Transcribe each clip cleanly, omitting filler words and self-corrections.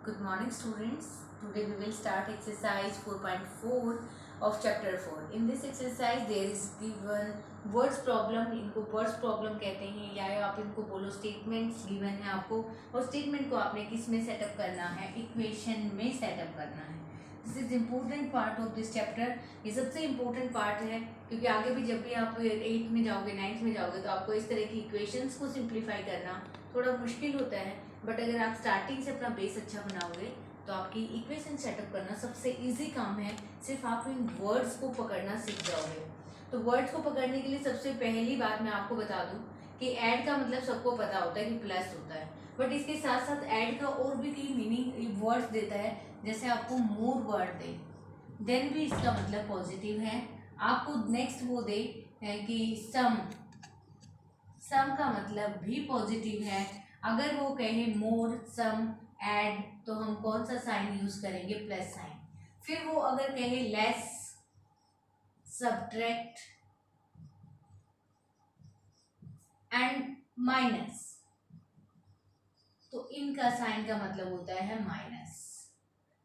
Good morning students. Today we will start exercise 4.4 of chapter 4. In this exercise there is given words problem. इनको words problem कहते हैं या आप इनको बोलो statements given है आपको और statement को आपने किस में सेटअप करना है, equation में सेटअप करना है. This is important part of this chapter. ये सबसे important part है क्योंकि आगे भी जब भी आप 8th में जाओगे 9th में जाओगे तो आपको इस तरह की equations को simplify करना थोड़ा मुश्किल होता है. बट अगर आप स्टार्टिंग से अपना बेस अच्छा बनाओगे तो आपकी इक्वेशन सेटअप करना सबसे इजी काम है. सिर्फ आप इन वर्ड्स को पकड़ना सीख जाओगे. तो वर्ड्स को पकड़ने के लिए सबसे पहली बात मैं आपको बता दूं कि ऐड का मतलब सबको पता होता है कि प्लस होता है, बट इसके साथ साथ ऐड का और भी कई मीनिंग वर्ड्स देता है. जैसे आपको मोर वर्ड दे देन भी इसका मतलब पॉजिटिव है. आपको नेक्स्ट वो दे कि सम का मतलब भी पॉजिटिव है. अगर वो कहे मोर सम ऐड तो हम कौन सा साइन यूज करेंगे, प्लस साइन. फिर वो अगर कहे लेस सब्ट्रैक्ट एंड माइनस तो इनका साइन का मतलब होता है माइनस.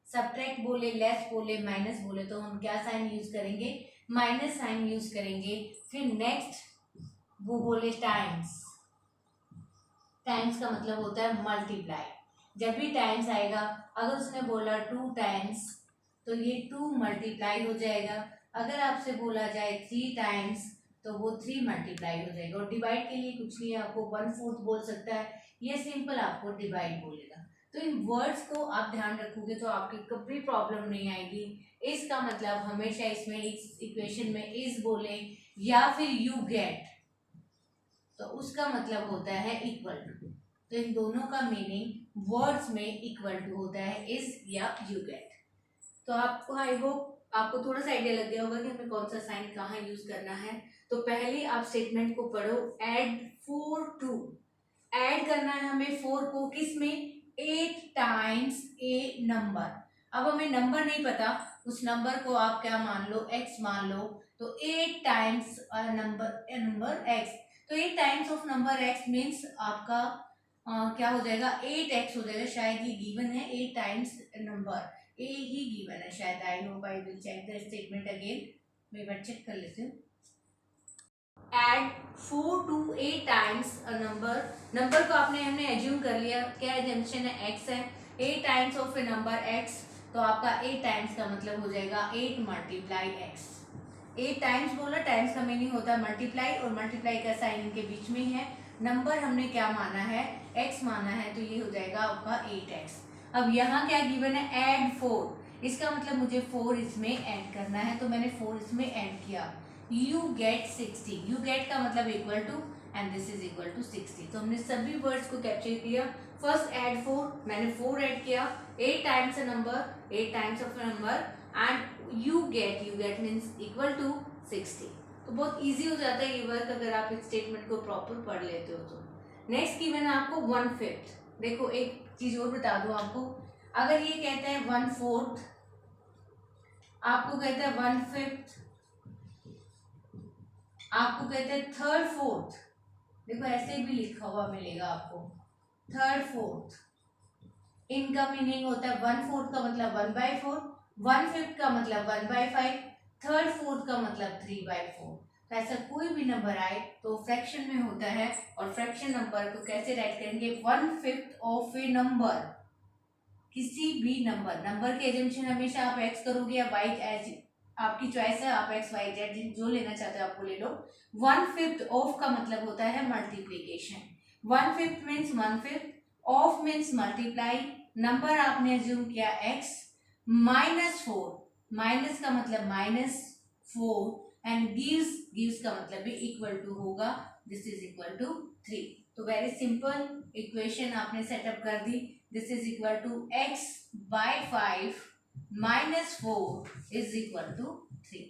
सब्ट्रैक्ट बोले, लेस बोले, माइनस बोले तो हम क्या साइन यूज करेंगे, माइनस साइन यूज करेंगे. फिर नेक्स्ट वो बोले टाइम्स. टाइम्स का मतलब होता है मल्टीप्लाई. जब भी टाइम्स आएगा, अगर उसने बोला 2 टाइम्स तो ये 2 मल्टीप्लाई हो जाएगा. अगर आपसे बोला जाए 3 टाइम्स तो वो 3 मल्टीप्लाई हो जाएगा. और डिवाइड के लिए कुछ नहीं है, आपको 1/4 बोल सकता है, ये सिंपल आपको डिवाइड बोलेगा. तो इन वर्ड्स को आप ध्यान रखोगे तो आपकी कभी प्रॉब्लम नहीं आएगी. इसका मतलब हमेशा इसमें इस इक्वेशन में इज बोले या फिर यू गेट तो उसका मतलब होता है इक्वल टू. तो इन दोनों का मीनिंग वर्ड्स में इक्वल टू होता है इज या यू गेट. तो आपको आई होप आपको थोड़ा सा आइडिया लग गया होगा कि हमें कौन सा साइन कहाँ यूज करना है. तो पहले आप स्टेटमेंट को पढ़ो. Add 4 to. ऐड करना है हमें 4 को किस में, 8 टाइम्स ए नंबर. अब हमें नंबर नहीं पता, उस नंबर को आप क्या मान लो, x मान लो. तो 8 टाइम्स नंबर x. तो 8 times of number x means आपका क्या हो जाएगा, 8x हो जाएगा. शायद ये गिवन है 8 टाइम्स नंबर ए ही गिवन है शायद. I hope I will check the statement again. मैं एक बार चेक कर लेती हूँ. Add 4 to 8 times a number. Number को हमने एज्यूम कर लिया, क्या एजम्पशन है, x है. 8 times of a number x तो आपका 8 टाइम्स का मतलब हो जाएगा 8 मल्टीप्लाई x. 8 टाइम्स बोला, टाइम्स का मीनिंग होता है मल्टीप्लाई और मल्टीप्लाई का साइन इनके बीच में ही है. नंबर हमने क्या माना है, x माना है, तो ये हो जाएगा आपका 8x. अब यहाँ क्या गिवन है, ऐड 4. इसका मतलब मुझे 4 इसमें ऐड करना है, तो मैंने 4 इसमें ऐड किया. You get 60. यू गेट का मतलब equal to and this is equal to 60. तो हमने सभी वर्ड्स को कैप्चर किया. फर्स्ट ऐड 4, मैंने 4 ऐड किया. 8 times a number, 8 times of a number and you get means equal to 60. तो बहुत इजी हो जाता है ये वर्क अगर आप इस स्टेटमेंट को प्रॉपर पढ़ लेते हो तो. नेक्स्ट गिवन है आपको 1/5. देखो एक चीज और बता दूं आपको, अगर ये कहता है 1/4, आपको कहता है 1/5, आपको कहते हैं 1/3, देखो ऐसे भी लिखा हुआ मिलेगा आपको 1/3. इनका मीनिंग होता है 1/4 का मतलब 1/4, 1/5 का मतलब 1/5, 1/3 का मतलब 3/4. तो ऐसा कोई भी नंबर आए तो फ्रैक्शन में होता है. और फ्रैक्शन नंबर को कैसे राइट करेंगे, 1/5 ऑफ ए नंबर. किसी भी नंबर के एजम्पशन हमेशा आप x करोगे या y, एज आपकी चॉइस है, आप x y z जो लेना चाहते हो आपको ले लो. 1/5 ऑफ का मतलब होता है multiplication. 1/5 means 1/5, of means multiply. Number आपने एज्यूम किया x, -4, माइनस का मतलब -4 एंड गिव्स का मतलब भी इक्वल टू होगा, दिस इज इक्वल टू 3. तो वेरी सिंपल इक्वेशन आपने सेटअप कर दी. This is equal to x by 5 -4 is equal to 3.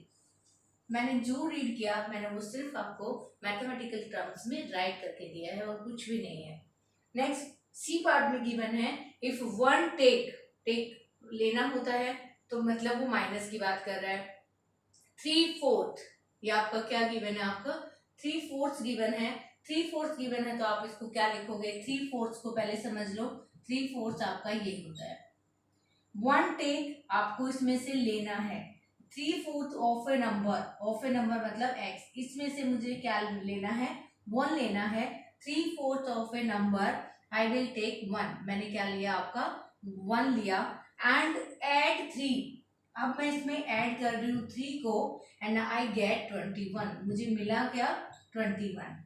मैंने जो रीड किया मैंने वो सिर्फ आपको मैथमेटिकल टर्म्स में राइट करके दिया है और कुछ भी नहीं है. नेक्स्ट सी पार्ट में गिवन है, इफ वन टेक लेना होता है तो मतलब वो माइनस की बात कर रहा है. 3/4 ये आपका क्या गिवन है, आपका 3/4 गिवन है. 3/4 गिवन है तो आप इसको क्या लिखोगे, 3/4 को पहले समझ लो. 3/4 आपका ये होता है. वन टेक आपको इसमें से लेना है 3/4 ऑफ ए नंबर मतलब x, इसमें से मुझे क्या लेना है, 1 लेना है। 3/4 of a number I will take 1, मैंने क्या लिया आपका 1 लिया। एंड ऐड 3, अब मैं इसमें ऐड कर रही हूँ 3 को एंड आई गेट 21, मुझे मिला क्या 21।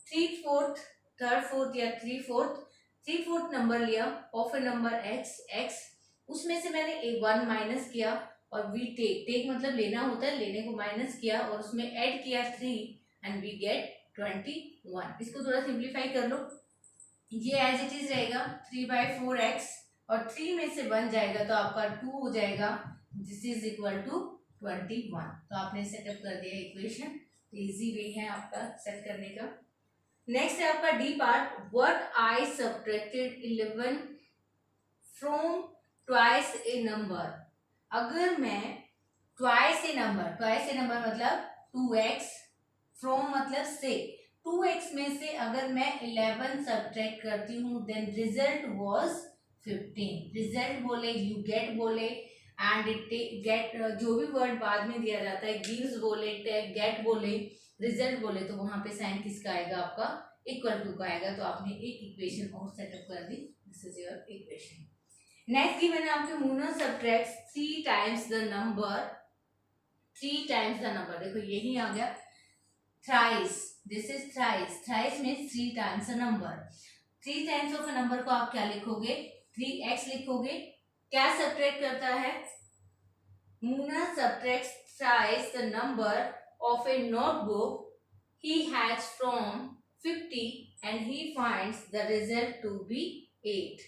3/4 3/4 या 3/4 नंबर लिया ऑफ ए नंबर x, उसमें से मैंने 1 माइनस किया और वी टेक मतलब लेना होता है, लेने को माइनस किया और उसमें ऐड किया 3 एंड वी गेट 21। इसको थोड़ा सिंप्लीफाई कर लो, ये एज इट इज रहेगा 3/4x और 3 में से 1 जाएगा तो आपका 2 हो जाएगा, दिस इज इक्वल टू 21। तो आपने सेटअप कर दिया इक्वेशन, इजी वे है आपका सेट करने का। नेक्स्ट है आपका D part, what I subtracted 11 from twice A number. अगर मैं ट्वाइस ए नंबर मतलब 2x, फ्रॉम मतलब से 2x में से अगर मैं 11 सब्ट्रैक्ट करती हूँ देन रिजल्ट वाज 15। रिजल्ट बोले, यू गेट बोले एंड इट गेट, जो भी वर्ड बाद में दिया जाता है, गिव्स बोले, गेट बोले, रिजल्ट बोले, तो वहां पे साइन किसका आएगा आपका इक्वल टू का आएगा। तो आपने एक इक्वेशन और सेटअप कर दी, this is your equation. Next given है आपके Muna subtracts 3 times the number, 3 times the number, देखो यही आ गया thrice, this is thrice means 3 times a number. 3 times of a number को आप क्या लिखोगे 3x लिखोगे। क्या सब्ट्रैक्ट करता है, Muna subtracts thrice the number of a notebook he has from 50 and he finds the result to be 8।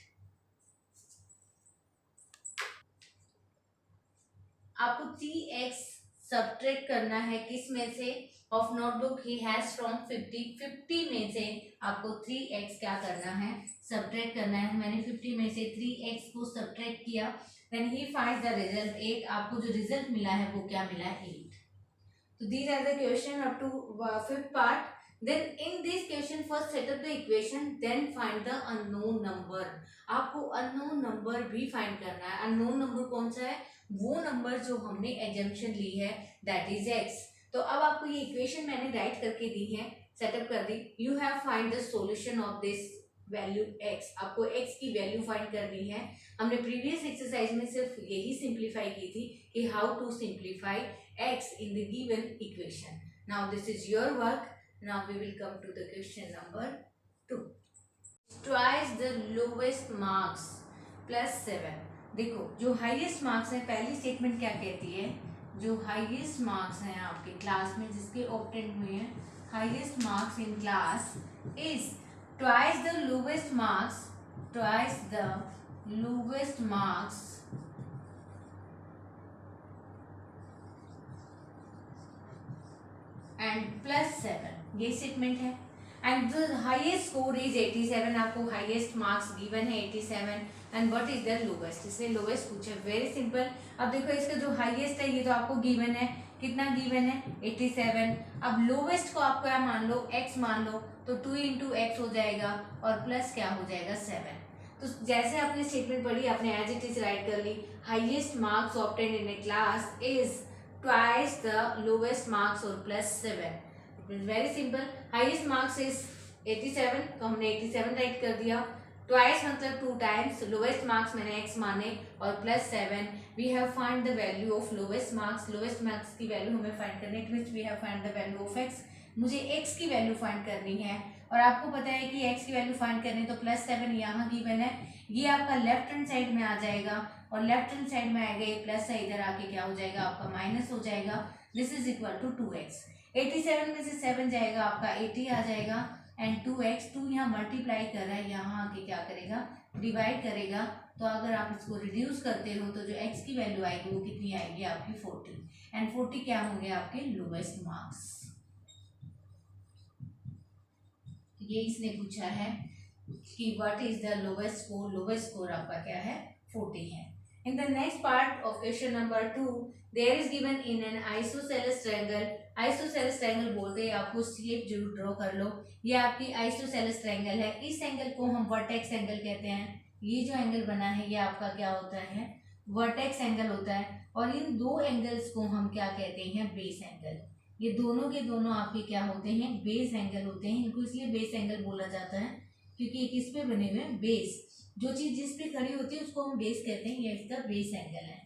आपको 3x subtract करना है किस में से, of notebook he has from 50 में से आपको 3x क्या करना है सब्ट्रैक्ट करना है। मैंने 50 में से 3x को सब्ट्रैक्ट किया, then he finds the result 8, आपको जो रिजल्ट मिला है वो क्या मिला है 8। So these are the question up to 5th part. Then in this question first set up the equation, then find the unknown number। आपको unknown number भी find करना है। unknown number कौन सा है, वो नंबर जो हमने एजम्पशन ली है that is x। तो अब आपको ये इक्वेशन मैंने राइट करके दी है, सेटअप कर दी। You have find the solution of this value x, आपको x की वैल्यू फाइंड करनी है। हमने प्रीवियस एक्सरसाइज में सिर्फ यही सिंप्लीफाई की थी कि how to simplify x in the given equation। Now this is your work। Now we will come to the question number 2। Twice the lowest marks plus 7। देखो जो हाईएस्ट मार्क्स है, पहली स्टेटमेंट क्या कहती है, जो हाईएस्ट मार्क्स हैं आपके क्लास में जिसके ऑब्टेन हुए हैं, highest marks in class is twice the lowest marks, twice the lowest marks and plus 7, ये स्टेटमेंट है। And the highest score is 87, आपको हाईएस्ट मार्क्स गिवन है 87 and what is the lowest, इसने lowest पूछा, very simple. अब देखो इसका जो हाईएस्ट है ये तो आपको गिवन है, कितना गिवन है 87। अब लोवेस्ट को आप क्या मान लो x मान लो, तो 2 इंटू एक्स हो जाएगा और प्लस क्या हो जाएगा 7। तो जैसे आपने स्टेटमेंट पढ़ी आपने एज इट इज राइट कर ली, highest marks obtained in a class is twice the lowest marks or plus 7। It is very simple। highest marks is 87 तो हमने 87 राइट कर दिया, twice मतलब 2 times, lowest marks मैंने x माने और plus 7। we have find the value of lowest marks, lowest marks की value हमें फाइंड करनी है, which we have find the value of x। मुझे x की वैल्यू फाइंड करनी है और आपको पता है कि x की वैल्यू फाइंड करनी है तो प्लस 7 यहाँ गिवन है, ये आपका लेफ्ट हैंड साइड में आ जाएगा और लेफ्ट हैंड साइड में आएगा ये प्लस है, इधर आके क्या हो जाएगा आपका माइनस हो जाएगा, this is equal to 2x। 87 में से 7 जाएगा आपका 80 आ जाएगा एंड 2x, 2 यहाँ मल्टीप्लाई कर रहा है, यहाँ आके क्या करेगा डिवाइड करेगा। तो अगर आप इसको रिड्यूस करते हो तो जो x की वैल्यू आएगी वो कितनी आएगी आपकी 40 एंड 40 क्या होंगे आपके लोवेस्ट मार्क्स। ये इसने पूछा है कि what is the lowest score, lowest score आपका क्या है 40 है। In the next part of question number 2, there is given in an isosceles triangle। isosceles triangle बोलते हैं, आपको शेप जरूर ड्रॉ कर लो। ये आपकी isosceles triangle है, इस एंगल को हम वर्टेक्स एंगल कहते हैं। ये जो एंगल बना है ये आपका क्या होता है वर्टेक्स एंगल होता है, और इन दो एंगल्स को हम क्या कहते हैं, बेस एंगल। ये दोनों के दोनों आपके क्या होते हैं, बेस एंगल होते हैं। इनको इसलिए बेस एंगल बोला जाता है क्योंकि एक इस पे बने हुए हैं बेस, जो चीज जिस पे खड़ी होती है उसको हम बेस कहते हैं, ये इसका बेस एंगल है।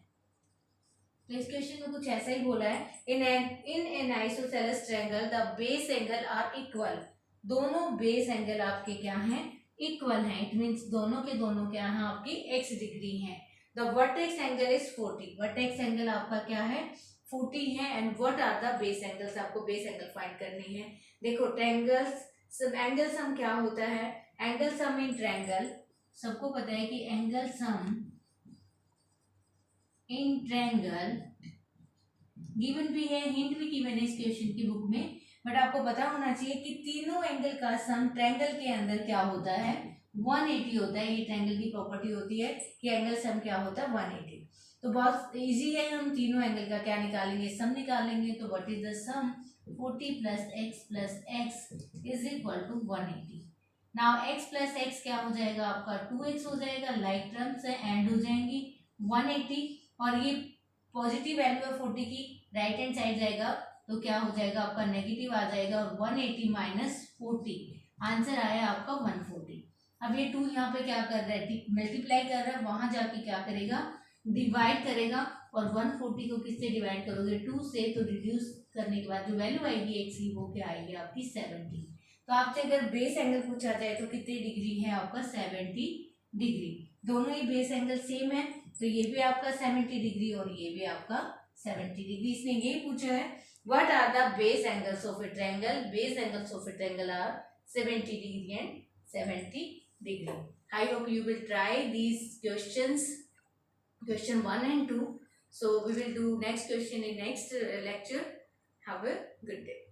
तो इस क्वेश्चन में कुछ ऐसा ही बोला है, in an isosceles triangle the base angle are equal. दोनों बेस एंगल आपके क्या हैं, इक्वल हैं। इट मीन्स दोनों के दोनों क्या है, आपकी x डिग्री है। The vertex angle is 40। Vertex angle आपका क्या है, 40 है। And what are the base angles, आपको बेस एंगल फाइंड करनी है। देखो ट्रायंगल्स सब एंगल सम क्या होता है, एंगल सम इन ट्रायंगल, सबको पता है कि angle sum in triangle given भी है, हिंट भी गिवन है इस क्वेश्चन की बुक में, बट आपको पता होना चाहिए कि तीनों एंगल का सम ट्रायंगल के अंदर क्या होता है, 180 होता है। ये ट्रायंगल की प्रॉपर्टी होती है कि एंगल सम क्या होता है, 180। तो बहुत इजी है, हम तीनों एंगल का क्या निकालेंगे, सम निकालेंगे। तो what is the sum, 40 plus x is equal to 180। Now x plus x क्या हो जाएगा आपका, 2x हो जाएगा। लाइक टर्म्स है, एंड हो जाएंगी 180, और ये पॉजिटिव वैल्यू है 40 की, राइट हैंड साइड जाएगा तो क्या हो जाएगा आपका, नेगेटिव आ जाएगा। और 180 माइनस 40, आंसर आया आपका 140। अब ये 2 यहाँ पे क्या कर रहा है, मल्टीप्लाई कर रहा है, वहां जाके क्या करेगा, डिवाइड करेगा। और 140 को किससे डिवाइड करोगे, 2 से, तो रिड्यूस करने के बाद जो वैल्यू आएगी एक्स की, वो क्या आएगी आपकी 70। तो आपसे अगर बेस एंगल पूछा जाए तो कितनी डिग्री है आपका, 70 डिग्री। दोनों ही बेस एंगल सेम है, तो ये भी आपका 70 डिग्री और ये भी आपका 70 डिग्री। इसने यही पूछा है, what are the base angles of a triangle. Base angles of a triangle are 70 degree and 70 degree. I hope you will try these questions, question 1 and 2. So we will do next question in next lecture. Have a good day.